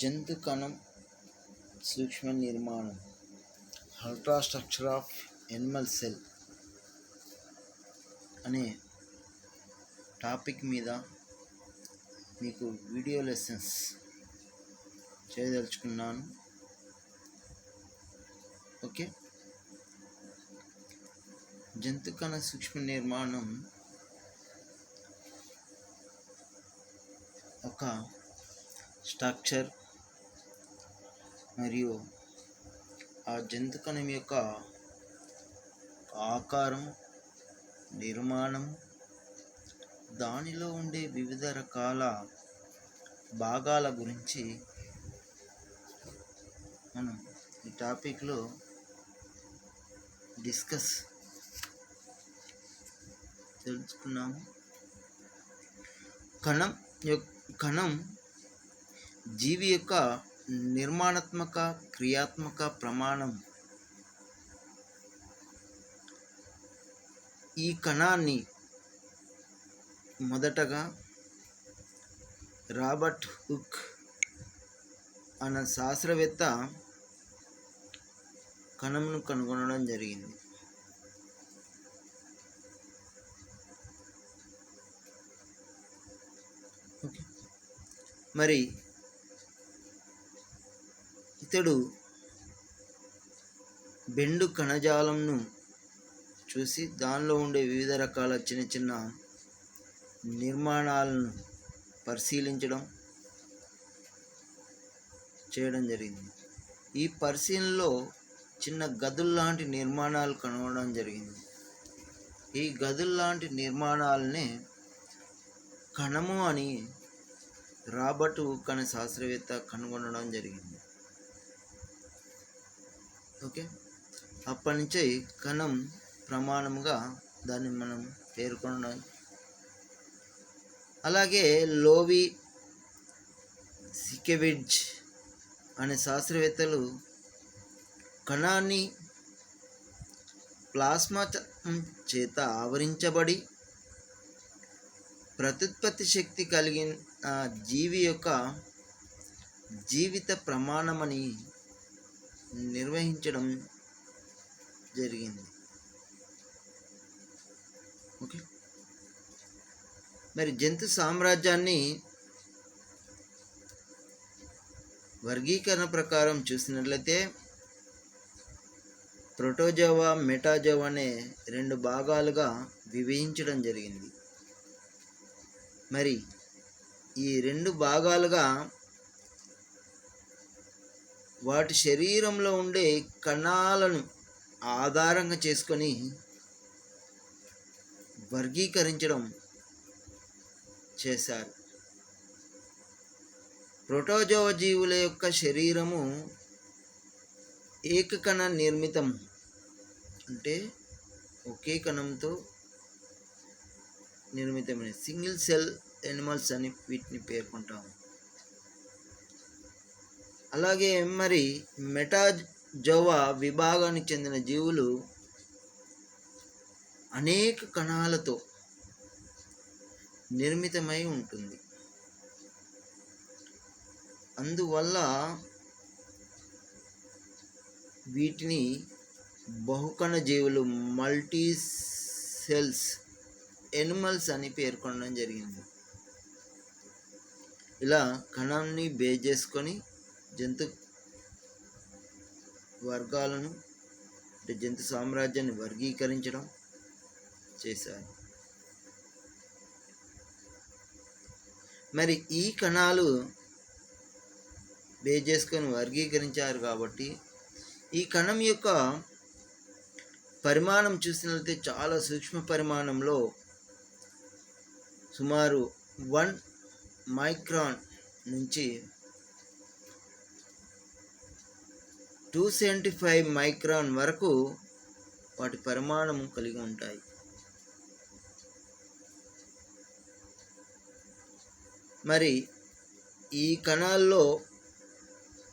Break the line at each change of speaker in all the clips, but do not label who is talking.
జంతు కణం సూక్ష్మ నిర్మాణం అల్ట్రాస్ట్రక్చర్ ఆఫ్ ఎనిమల్ సెల్ అనే టాపిక్ మీద మీకు వీడియో లెసన్స్ చేయదలుచుకున్నాను. ఓకే, జంతు కణ సూక్ష్మ నిర్మాణం ఒక స్ట్రక్చర్ మరియు ఆ జంతు కణం యొక్క ఆకారం, నిర్మాణం, దానిలో ఉండే వివిధ రకాల భాగాల గురించి మనం ఈ టాపిక్లో తెలుసుకున్నాము. కణం జీవి యొక్క నిర్మాణాత్మక క్రియాత్మక ప్రమాణం. ఈ కణాన్ని మొదటగా రాబర్ట్ హుక్ అన్న శాస్త్రవేత్త కణంను కనుగొనడం జరిగింది. మరి ఇతడు బెండు కణజాలంను చూసి దానిలో ఉండే వివిధ రకాల చిన్న చిన్న నిర్మాణాలను చేయడం జరిగింది. ఈ పరిశీలనలో చిన్న గదుల్లాంటి నిర్మాణాలు కనుగొనడం జరిగింది. ఈ గదుల్లాంటి నిర్మాణాలనే కణము అని రాబర్ట్ హుక్ అనే శాస్త్రవేత్త కనుగొనడం జరిగింది. ఓకే, అప్పటి నుంచే కణం ప్రమాణముగా దాన్ని మనం పేర్కొనడం. అలాగే లోవి సికెవిడ్జ్ అనే శాస్త్రవేత్తలు కణాన్ని ప్లాస్మా చేత ఆవరించబడి ప్రత్యుత్పత్తి శక్తి కలిగిన జీవి యొక్క జీవిత ప్రమాణమని నిర్వహించడం జరిగింది. ఓకే, మరి జంతు సామ్రాజ్యాన్ని వర్గీకరణ ప్రకారం చూసినట్లయితే ప్రోటోజోవా, మెటాజోవా అనే 2 భాగాలుగా విభజించడం జరిగింది. మరి ఈ 2 భాగాలుగా వాటి శరీరంలో ఉండే కణాలను ఆధారంగా చేసుకొని వర్గీకరించడం చేశారు. ప్రోటోజోవా జీవుల యొక్క శరీరము ఏకకణ నిర్మితం, అంటే ఒకే కణంతో నిర్మితమైన సింగిల్ సెల్ ఎనిమల్స్ అని వీటిని పేర్కొంటాము. అలాగే మరి మెటాజోవా విభాగానికి చెందిన జీవులు అనేక కణాలతో నిర్మితమై ఉంటుంది. అందువల్ల వీటిని బహుకణ జీవులు, మల్టీ సెల్స్ ఎనిమల్స్ అని పేర్కొనడం జరిగింది. ఇలా కణాన్ని బేస్ చేసుకొని జంతు వర్గాలను, అంటే జంతు సామ్రాజ్యాన్ని వర్గీకరించడం చేశారు. మరి ఈ కణాలు బేస్ చేసుకొని వర్గీకరించారు కాబట్టి ఈ కణం యొక్క పరిమాణం చూసినట్లయితే చాలా సూక్ష్మ పరిమాణంలో సుమారు 1 మైక్రాన్ నుంచి 275 మైక్రాన్ వరకు వాటి పరిమాణం కలిగి ఉంటాయి. మరి ఈ కణాల్లో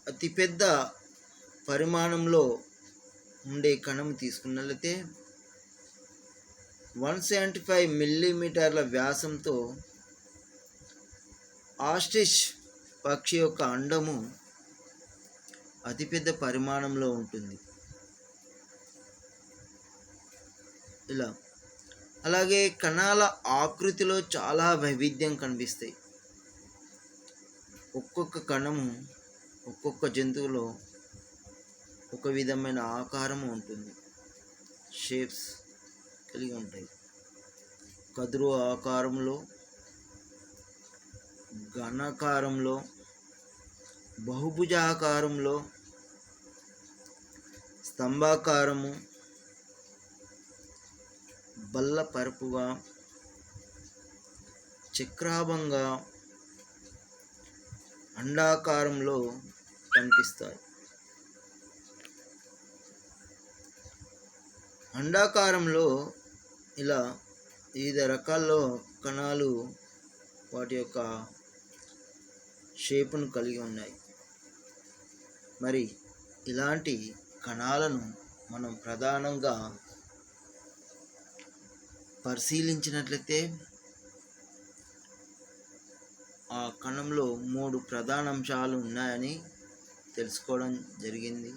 అతిపెద్ద పరిమాణంలో ఉండే కణం తీసుకున్నట్లయితే 175 మిల్లీమీటర్ల వ్యాసంతో ఆస్ట్రిచ్ పక్షి యొక్క అండము అతిపెద్ద పరిమాణంలో ఉంటుంది. ఇలా అలాగే కణాల ఆకృతిలో చాలా వైవిధ్యం కనిపిస్తాయి. ఒక్కొక్క కణము ఒక్కొక్క జంతువులో ఒక విధమైన ఆకారము ఉంటుంది, షేప్స్ కలిగి ఉంటాయి. కదురు ఆకారంలో, ఘనాకారంలో, బహుభుజాకారంలో, స్తంభాకారము, బల్లపరుపుగా, చక్రాభంగా, అండాకారంలో కనిపిస్తాయి. అండాకారంలో ఇలా వివిధ రకాల్లో కణాలు వాటి యొక్క షేపును కలిగి ఉన్నాయి. మరి ఇలాంటి కణాలను మనం ప్రధానంగా పరిశీలించినట్లయితే ఆ కణంలో 3 ప్రధాన అంశాలు ఉన్నాయని తెలుసుకోవడం జరిగింది.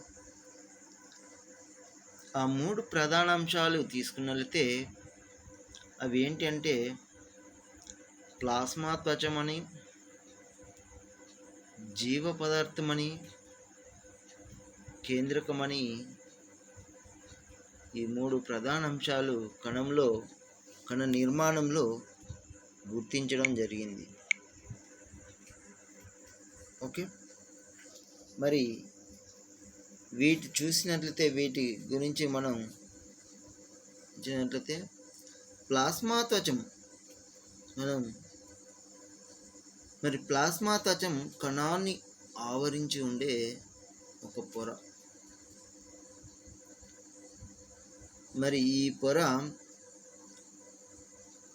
ఆ 3 ప్రధాన అంశాలు తీసుకున్నట్లయితే అవి ఏంటి అంటే ప్లాస్మా త్వచమని, జీవ పదార్థమని, కేంద్రకమని ఈ 3 ప్రధాన అంశాలు కణ నిర్మాణంలో గుర్తించడం జరిగింది. ఓకే, మరి వీటి చూసినట్లయితే వీటి గురించి మనం చూసినట్లయితే ప్లాస్మా త్వచం ప్లాస్మా త్వచం కణాన్ని ఆవరించి ఉండే ఒక పొర. మరి ఈ పొర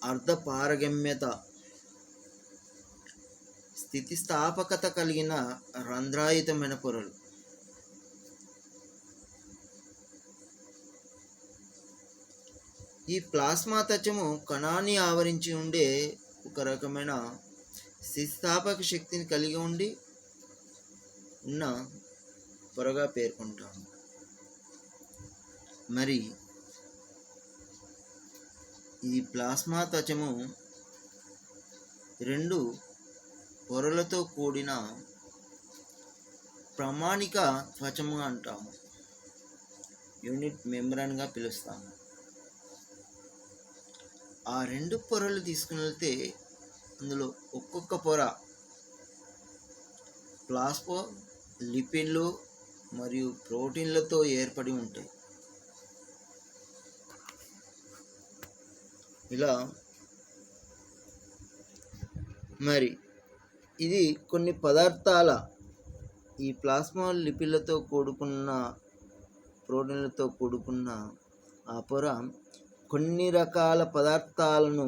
అర్ధపారగమ్యత, స్థితిస్థాపకత కలిగిన రంధ్రాయుతమైన పొరలు. ఈ ప్లాస్మా త్వచము కణాన్ని ఆవరించి ఉండే ఒక రకమైన స్థితిస్థాపక శక్తిని కలిగి ఉన్న పొరగా పేర్కొంటాము. మరి ఈ ప్లాస్మా త్వచము 2 పొరలతో కూడిన ప్రామాణిక త్వచము అంటాము, యూనిట్ మెంబ్రేన్గా పిలుస్తాము. ఆ 2 పొరలు తీసుకున్నట్లయితే అందులో ఒక్కొక్క పొర ప్లాస్మోలిపిడ్లు మరియు ప్రోటీన్లతో ఏర్పడి ఉంటాయి. ఇలా మరి ఇది కొన్ని పదార్థాల ఈ ప్లాస్మోలిపిడ్లతో కూడుకున్న ప్రోటీన్లతో కూడుకున్న ఆ పొర కొన్ని రకాల పదార్థాలను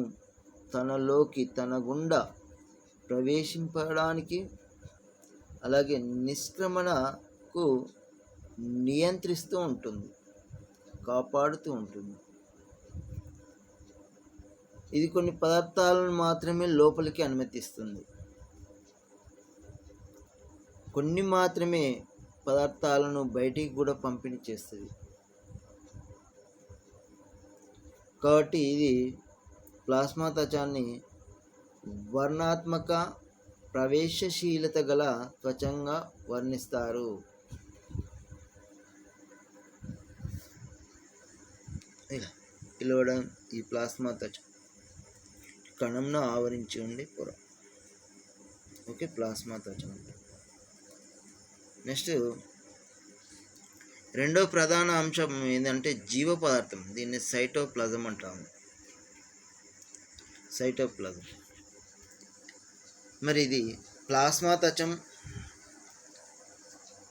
తన గుండా ప్రవేశింపడానికి అలాగే నిష్క్రమణకు నియంత్రిస్తూ ఉంటుంది, కాపాడుతూ ఉంటుంది. ఇది కొన్ని పదార్థాలను మాత్రమే లోపలికి అనుమతిస్తుంది, కొన్ని మాత్రమే పదార్థాలను బయటికి కూడా పంపిణీ చేస్తుంది. కాబట్టి ఇది ప్లాస్మా త్వచాన్ని వర్ణాత్మక ప్రవేశశీలత గల త్వచంగా వర్ణిస్తారు. ఇలా పిలవడం ఈ ప్లాస్మా త్వచం కణంను ఆవరించి ఉండే పొర. ఓకే, ప్లాస్మా త్వచం అంటే. నెక్స్ట్ రెండో ప్రధాన అంశం ఏంటంటే జీవ పదార్థం. దీన్ని సైటోప్లాజం అంటాము, సైటోప్లాజం. మరి ఇది ప్లాస్మా త్వచం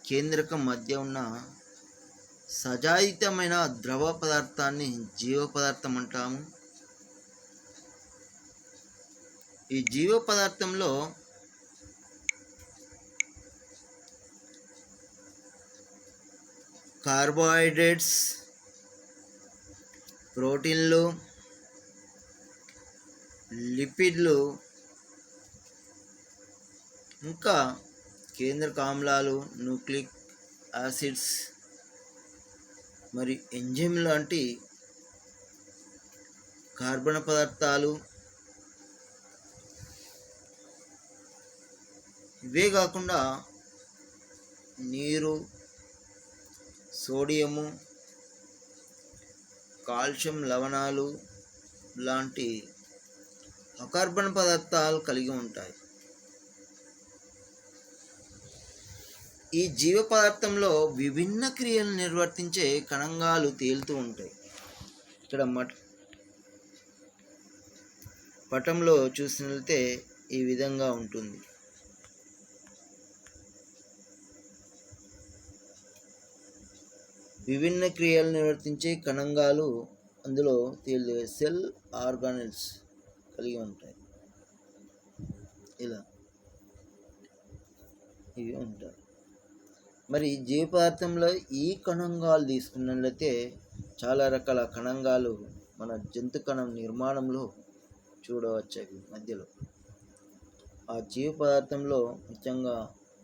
కేంద్రకం మధ్య ఉన్న సజాయితమైన ద్రవ పదార్థాన్ని జీవ పదార్థం అంటాము. ఈ జీవ పదార్థంలో కార్బోహైడ్రేట్స్, ప్రోటీన్లు, లిపిడ్లు ఇంకా కేంద్రక ఆమ్లాలు, న్యూక్లిక్ యాసిడ్స్ మరియు ఎంజైమ్ లాంటి కార్బన పదార్థాలు, ఇవే కాకుండా నీరు, సోడియము, కాల్షియం లవణాలు లాంటి అకార్బన పదార్థాలు కలిగి ఉంటాయి. ఈ జీవ పదార్థంలో విభిన్న క్రియలు నిర్వర్తించే కణంగాలు తేలుతూ ఉంటాయి. ఇక్కడ పటంలో చూసినట్లయితే ఈ విధంగా ఉంటుంది. విభిన్న క్రియలు నిర్వర్తించే కణంగాలు అందులో తేలి సెల్ ఆర్గానెల్స్ కలిగి ఉంటాయి. ఇలా ఇవి ఉంటాయి. మరి జీవ పదార్థంలో ఈ కణంగాలు తీసుకున్నట్లయితే చాలా రకాల కణంగాలు మన జంతు కణం నిర్మాణంలో చూడవచ్చు. మధ్యలో ఆ జీవ పదార్థంలో ముఖ్యంగా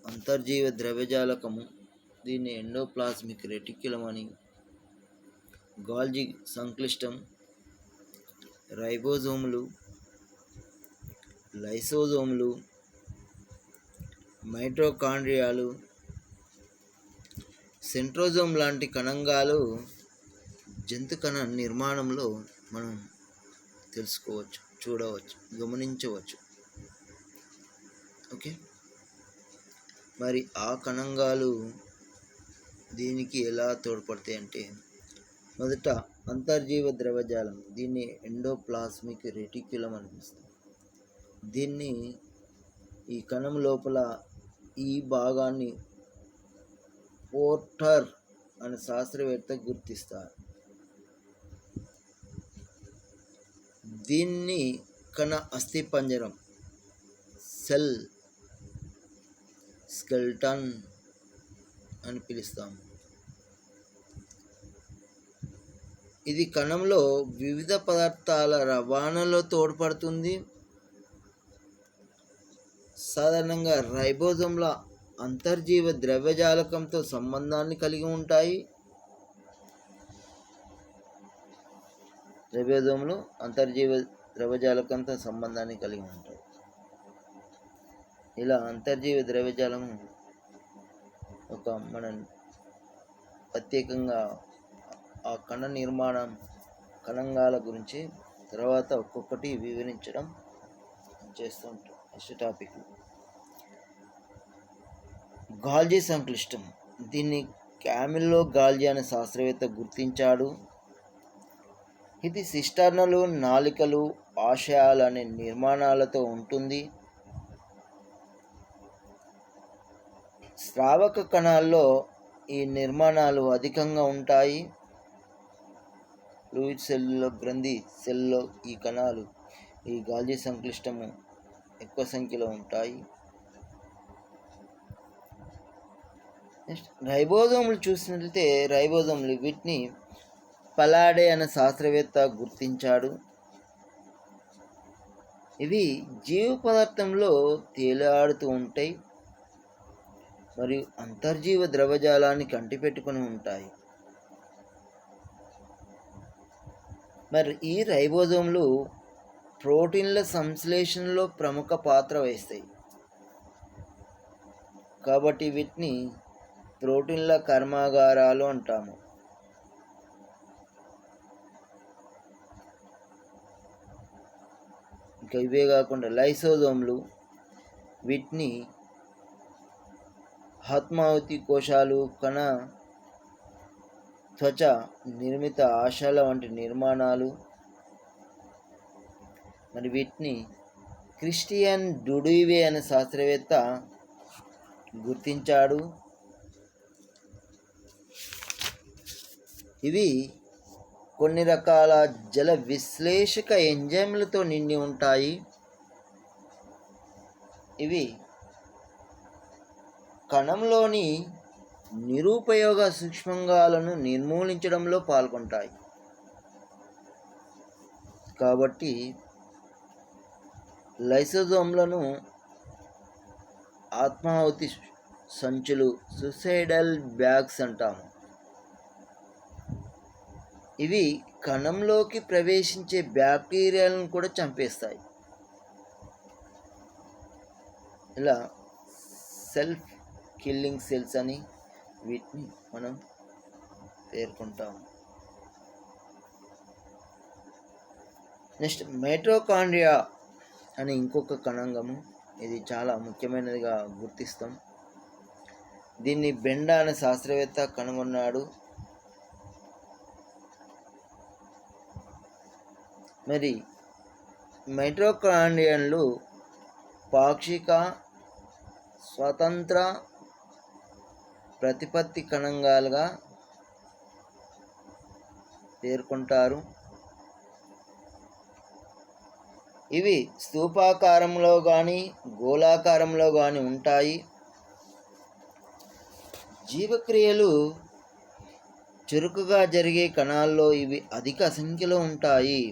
అంతర్జీవ ద్రవ్యజాలకము, దీన్ని ఎండోప్లాస్మిక్ రెటిక్యులం అని, గాల్జీ సంక్లిష్టం, రైబోజోములు, లైసోజోములు, మైటోకాండ్రియాలు, సెంట్రోజోమ్ లాంటి కణంగాలు జంతు కణ నిర్మాణంలో మనం తెలుసుకోవచ్చు, చూడవచ్చు, గమనించవచ్చు. ఓకే, మరి ఆ కణంగాలు దీనికి ఎలా తోడ్పడతాయి అంటే, మొదట అంతర్జీవ ద్రవజాలం, దీన్ని ఎండోప్లాస్మిక్ రెటిక్యులం అనిపిస్తుంది. దీన్ని ఈ కణం లోపల ఈ భాగాన్ని పోర్టర్ అనే శాస్త్రవేత్త గుర్తిస్తారు. దీన్ని కణ అస్థిపంజరం, సెల్ స్కెల్టన్ అని పిలుస్తాము. ఇది కణంలో వివిధ పదార్థాల రవాణాలో తోడ్పడుతుంది. సాధారణంగా రైబోజోమ్ల అంతర్జీవ ద్రవ్యజాలకంతో సంబంధాన్ని కలిగి ఉంటాయి. రైబోజోమ్లు అంతర్జీవ ద్రవ్యజాలకంతో సంబంధాన్ని కలిగి ఉంటాయి. ఇలా అంతర్జీవ ద్రవ్యజాలము ఒక మన ప్రత్యేకంగా ఆ కణ నిర్మాణం, కణంగాల గురించి తర్వాత ఒక్కొక్కటి వివరించడం చేస్తుంటాం. నెక్స్ట్ టాపిక్ గాల్జీ సంక్లిష్టం. దీన్ని క్యామిల్లో గాల్జీ అనే శాస్త్రవేత్త గుర్తించాడు. ఇది సిస్టర్నలు, నాళికలు, ఆశయాలు అనే నిర్మాణాలతో ఉంటుంది. స్రావక కణాల్లో ఈ నిర్మాణాలు అధికంగా ఉంటాయి. ఫ్లూయిడ్ సెల్లో, గ్రంథి సెల్లో ఈ కణాలు, ఈ గాల్జీ సంక్లిష్టము ఎక్కువ సంఖ్యలో ఉంటాయి. నెక్స్ట్ రైబోజోములు చూసినట్లయితే, రైబోజోములు వీటిని పలాడే అనే శాస్త్రవేత్త గుర్తించాడు. ఇవి జీవ పదార్థంలో తేలాడుతూ ఉంటాయి మరియు అంతర్జీవ ద్రవజాలాన్ని కంటిపెట్టుకుని ఉంటాయి. మరి ఈ రైబోజోములు ప్రోటీన్ల సంశ్లేషణలో ప్రముఖ పాత్ర వహిస్తాయి. కాబట్టి వీటిని ప్రోటీన్ల కర్మాగారాలు అంటాము. ఇంకా ఇవే కాకుండా లైసోజోమ్లు, వీటిని ఆత్మాహుతి కోశాలు, కణ త్వచ నిర్మిత ఆశల వంటి నిర్మాణాలు. మరి వీటిని క్రిస్టియన్ డుడువే అనే శాస్త్రవేత్త గుర్తించాడు. ఇవి కొన్ని రకాల జల విశ్లేషక ఎంజైమ్లతో నిండి ఉంటాయి. ఇవి కణంలోని నిరుపయోగ సూక్ష్మాంగాలను నిర్మూలించడంలో పాల్గొంటాయి. కాబట్టి లైసోజోమ్లను ఆత్మాహుతి సంచులు, సూసైడల్ బ్యాగ్స్ అంటాము. ఇవి కణంలోకి ప్రవేశించే బ్యాక్టీరియాలను కూడా చంపేస్తాయి. ఇలా సెల్ఫ్ కిల్లింగ్ సెల్స్ అని వీటిని మనం పేర్కొంటాము. నెక్స్ట్ మైటోకాండ్రియా అని ఇంకొక కణాంగము. ఇది చాలా ముఖ్యమైనదిగా గుర్తిస్తాం. దీన్ని బెండా అనే శాస్త్రవేత్త కనుగొన్నాడు. మరి మైటోకాండ్రియాలు పాక్షిక స్వతంత్ర ప్రతిపత్తి కణంగాలుగా పేర్కొంటారు. ఇవి స్తూపాకారంలో కానీ గోళాకారంలో కానీ ఉంటాయి. జీవక్రియలు చురుకుగా జరిగే కణాల్లో ఇవి అధిక సంఖ్యలో ఉంటాయి.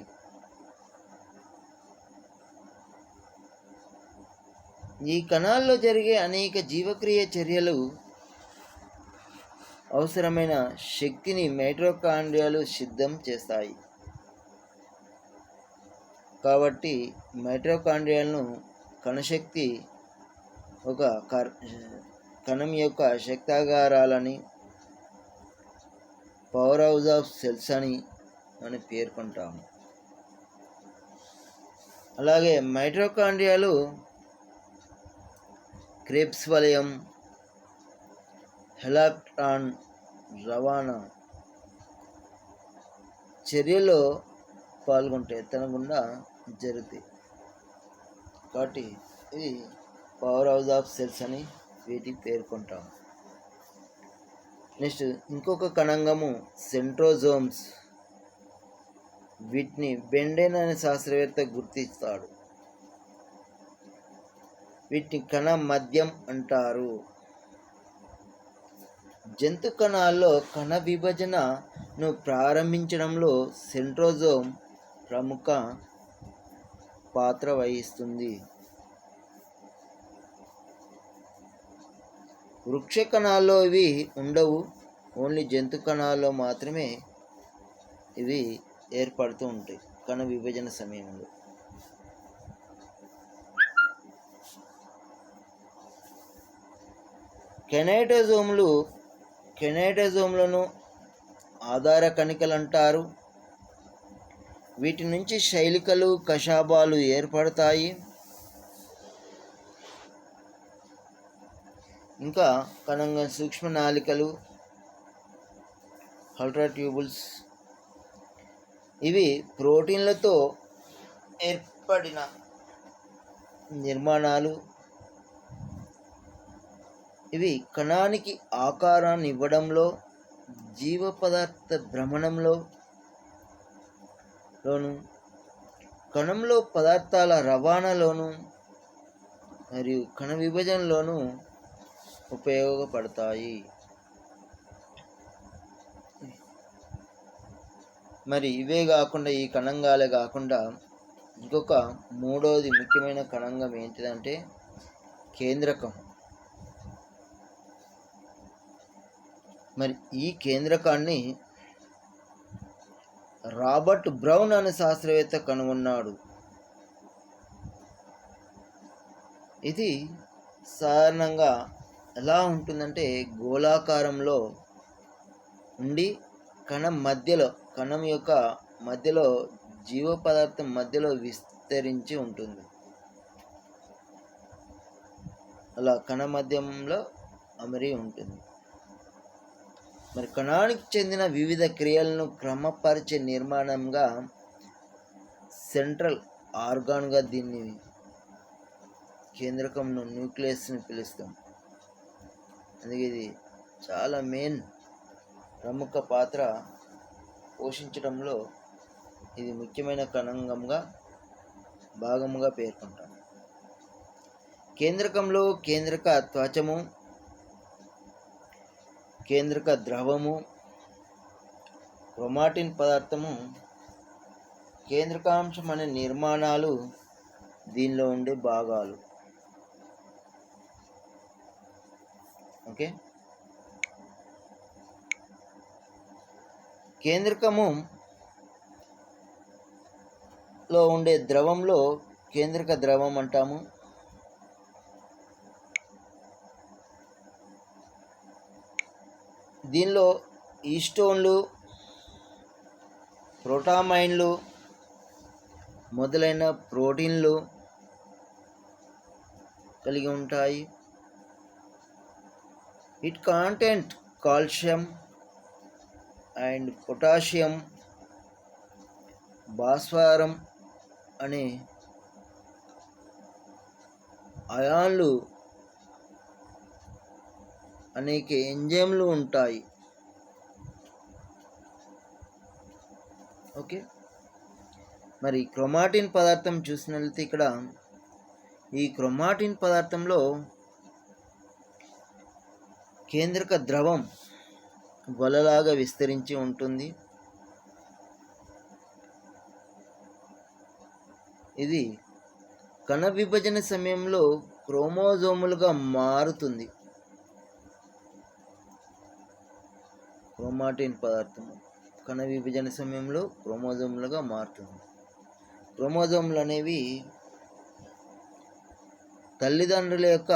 ఈ కణాల్లో జరిగే అనేక జీవక్రియ చర్యలు అవసరమైన శక్తిని మైటోకాండ్రియాలు సిద్ధం చేస్తాయి. కాబట్టి మైటోకాండ్రియాలను కణశక్తి ఒక కణం యొక్క శక్తాగారాలని, పవర్ హౌస్ ఆఫ్ సెల్స్ అని మనం పేర్కొంటాము. అలాగే మైటోకాండ్రియాలు క్రెబ్స్ వలయం, ఎలక్ట్రాన్ రవాణా చర్యలో పాల్గొంటే తనకుండా జరుగుతాయి. కాబట్టి ఇది పవర్ హౌస్ ఆఫ్ సెల్స్ అని వీటికి పేర్కొంటాం. నెక్స్ట్ ఇంకొక కణంగము సెంట్రోజోమ్స్. వీటిని బెండెన్ అనే శాస్త్రవేత్త గుర్తిస్తాడు. వీటిని కణ మద్యం అంటారు. జంతు కణాల్లో కణ విభజనను ప్రారంభించడంలో సెంట్రోజోమ్ ప్రముఖ పాత్ర వహిస్తుంది. వృక్ష కణాల్లో ఇవి ఉండవు. ఓన్లీ జంతు కణాల్లో మాత్రమే ఇవి ఏర్పడుతూ ఉంటాయి కణ విభజన సమయంలో. కెనైటోజోమ్లను ఆధార కణికలు అంటారు. వీటి నుంచి శైలికలు, కషాబాలు ఏర్పడతాయి. ఇంకా కణంగా సూక్ష్మనాళికలు, అల్ట్రాట్యూబుల్స్, ఇవి ప్రోటీన్లతో ఏర్పడిన నిర్మాణాలు. ఇవి కణానికి ఆకారాన్ని ఇవ్వడంలో, జీవ పదార్థ భ్రమణంలోను, కణంలో పదార్థాల రవాణాలోను మరియు కణ విభజనలోను ఉపయోగపడతాయి. మరి ఇవే కాకుండా, ఈ కణంగాలే కాకుండా ఇంకొక మూడవది ముఖ్యమైన కణంగం ఏంటిదంటే కేంద్రకం. మరి ఈ కేంద్రకాన్ని రాబర్ట్ బ్రౌన్ అనే శాస్త్రవేత్త కనుగొన్నాడు. ఇది సాధారణంగా ఎలా ఉంటుందంటే గోళాకారంలో ఉండి కణం యొక్క మధ్యలో జీవ పదార్థం మధ్యలో విస్తరించి ఉంటుంది. అలా కణ మధ్యంలో అమరి ఉంటుంది. మరి కణానికి చెందిన వివిధ క్రియలను క్రమపరిచే నిర్మాణంగా సెంట్రల్ ఆర్గాన్గా దీన్ని కేంద్రకంను న్యూక్లియస్ని పిలుస్తాం. అందుకే ఇది చాలా ప్రముఖ పాత్ర పోషించడంలో ఇది ముఖ్యమైన కణంగంగా భాగముగా పేర్కొంటాం. కేంద్రకంలో కేంద్రక త్వచము, కేంద్రక ద్రవము, క్రోమాటిన్ పదార్థము, కేంద్రకాంశం అనే నిర్మాణాలు దీనిలో ఉండే భాగాలు. ఓకే. కేంద్రకములో ఉండే ద్రవంలో కేంద్రక ద్రవం అంటాము. దీనిలో ఈస్టోన్లు, ప్రోటామైన్లు మొదలైన ప్రోటీన్లు కలిగి ఉంటాయి. It content calcium and potassium, భాస్వరం అనే అయాన్లు, అనేక ఎంజైమ్లు ఉంటాయి. ఓకే. మరి క్రోమాటిన్ పదార్థం చూసినట్లయితే ఇక్కడ ఈ క్రోమాటిన్ పదార్థంలో కేంద్రక ద్రవం వలలాగా విస్తరించి ఉంటుంది. ఇది కణ విభజన సమయంలో క్రోమోజోములుగా మారుతుంది. క్రోమాటిన్ పదార్థము కణ విభజన సమయంలో క్రోమోజోములుగా మారుతుంది. క్రోమోజోములు అనేవి తల్లిదండ్రుల యొక్క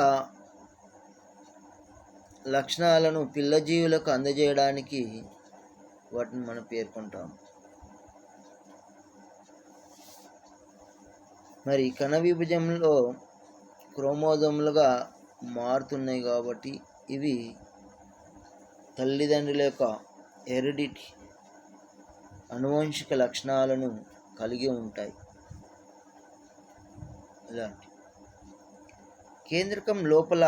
లక్షణాలను పిల్లజీవులకు అందజేయడానికి వాటిని మనం పేర్కొంటాం. మరి కణ విభజనలో క్రోమోజోములుగా మారుతున్నాయి కాబట్టి ఇవి తల్లిదండ్రుల యొక్క హెరిడిటీ, అనువంశిక లక్షణాలను కలిగి ఉంటాయి. ఇలాంటి కేంద్రకం లోపల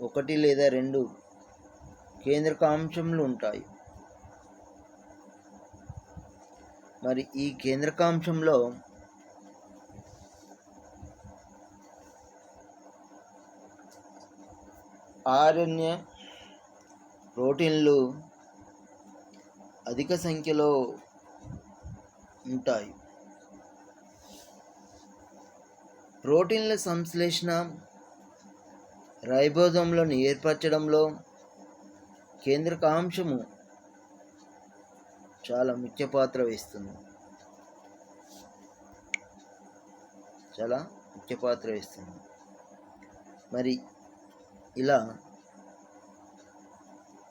1 లేదా 2 కేంద్రకాంశములు ఉంటాయి. మరి ఈ కేంద్రకాంశంలో ఆర్ఎన్ఏ, ప్రోటీన్లు అధిక సంఖ్యలో ఉంటాయి. ప్రోటీన్ల సంశ్లేషణ రైబోజోమ్లను ఏర్పరచడంలో కేంద్రకాంశము చాలా ముఖ్య పాత్ర వహిస్తుంది. మరి ఇలా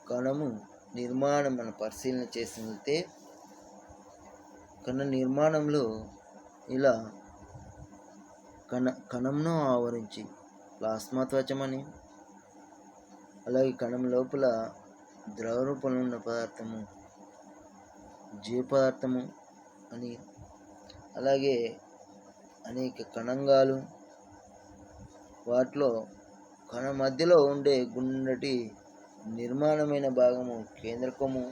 కణము నిర్మాణం మనం పరిశీలన చేసినట్లయితే కణ నిర్మాణంలో ఇలా కణంను ఆవరించి ప్లాస్మా త్వచమని, అలాగే కణం లోపల ద్రవ రూపంలో ఉన్న పదార్థము జీవ పదార్థము అని, అలాగే అనేక కణంగాలు, వాటిలో కణ మధ్యలో ఉండే గుండ్రటి నిర్మాణమైన భాగము కేంద్రకము,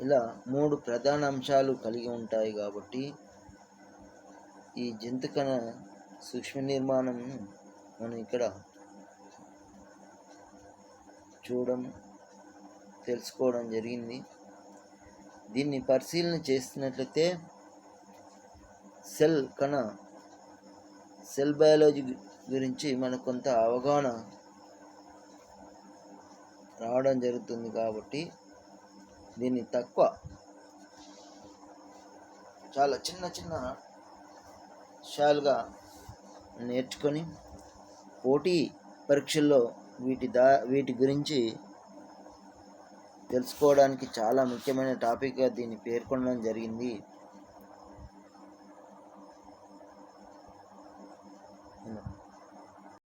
ఇలా 3 ప్రధాన అంశాలు కలిగి ఉంటాయి. కాబట్టి ఈ జంతు కణ సూక్ష్మ నిర్మాణం మనం ఇక్కడ తెలుసుకోవడం జరిగింది. దీన్ని పరిశీలన చేస్తున్నట్లయితే సెల్ బయాలజీ గురించి మనకు కొంత అవగాహన రావడం జరుగుతుంది. కాబట్టి దీన్ని చాలా చిన్న విషయాలుగా నేర్చుకొని పోటీ పరీక్షల్లో వీటి గురించి తెలుసుకోవడానికి చాలా ముఖ్యమైన టాపిక్గా దీన్ని పేర్కొనడం జరిగింది.